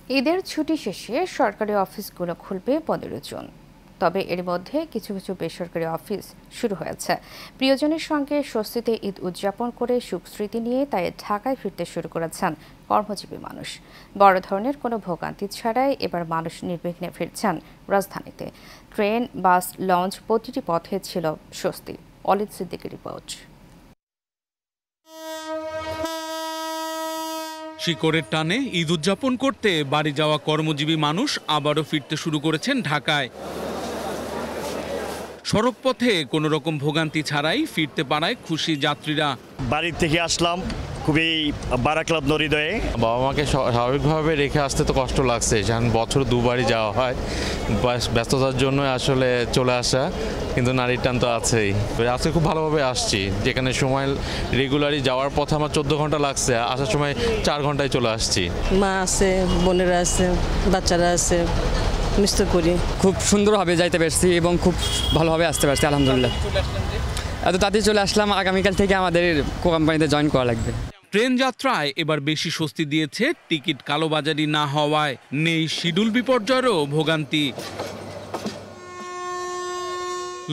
ঈদের ছুটি শেষে সরকারি অফিসগুলো খুলবে 15 জুন। তবে এর মধ্যে কিছু কিছু বেসরকারি অফিস শুরু হয়েছে। প্রিয়জনের সঙ্গে স্বস্তিতে ঈদ উদযাপন করে সুখস্মৃতি নিয়ে তাই ঢাকায় ফিরতে শুরু করেছেন কর্মজীবী মানুষ। বড় ধরনের কোনো ভোগান্তি ছাড়াই এবার মানুষ নির্বিঘ্নে ফিরছেন রাজধানীতে। ট্রেন, বাস, লঞ্চ প্রতিটি পথে ছিল স্বস্তি। অলিদ সিদ্দিকের রিপোর্ট। শিকড়ের টানে ঈদ উদযাপন করতে বাড়ি যাওয়া কর্মজীবী মানুষ আবারও ফিরতে শুরু করেছেন ঢাকায়। সড়কপথে কোনো রকম ভোগান্তি ছাড়াই ফিরতে পারায় খুশি যাত্রীরা। বাড়ির থেকে আসলাম খুবই বারাক্লাব হৃদয়ে। বাবা মাকে স্বাভাবিকভাবে রেখে আসতে তো কষ্ট লাগছে, কারণ বছর দুবারই যাওয়া হয়, ব্যস্ততার জন্য আসলে চলে আসা, কিন্তু নারীর টান তো আছেই। আজকে খুব ভালোভাবে আসছি, যেখানে সময় রেগুলারই যাওয়ার পথে আমার 14 ঘন্টা লাগছে, আসার সময় 4 ঘন্টায় চলে আসছি। মা আছে, বোনেরা আছে, বাচ্চারা আছে, মিস করি। খুব সুন্দরভাবে যাইতে পারছি এবং খুব ভালোভাবে আসতে পারছি আলহামদুলিল্লাহ। এত তাড়াতাড়ি চলে আসলাম, আগামীকাল থেকে আমাদের কোম্পানিতে জয়েন করা লাগবে। ট্রেন যাত্রায় এবার বেশি স্বস্তি দিয়েছে টিকিট কালোবাজারি না হওয়ায়। নেই শিডিউল বিপর্যয়েরও ভোগান্তি।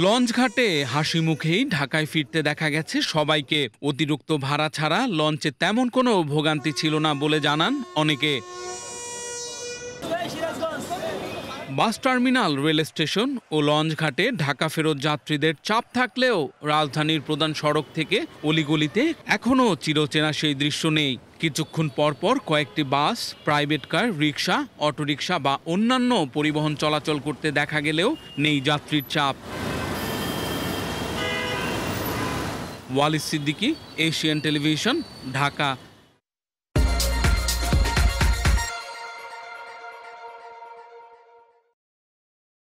লঞ্চ ঘাটে হাসি মুখেই ঢাকায় ফিরতে দেখা গেছে সবাইকে। অতিরিক্ত ভাড়া ছাড়া লঞ্চে তেমন কোনো ভোগান্তি ছিল না বলে জানান অনেকে। বাস টার্মিনাল, রেল স্টেশন ও লঞ্চ ঘাটে ঢাকা ফেরত যাত্রীদের চাপ থাকলেও রাজধানীর প্রধান সড়ক থেকে অলিগলিতে এখনও চিরচেনা সেই দৃশ্য নেই। কিছুক্ষণ পরপর কয়েকটি বাস, প্রাইভেট কার, রিক্সা, অটোরিকশা বা অন্যান্য পরিবহন চলাচল করতে দেখা গেলেও নেই যাত্রীর চাপ। Walid Siddiqui, Asian television, Dhaka.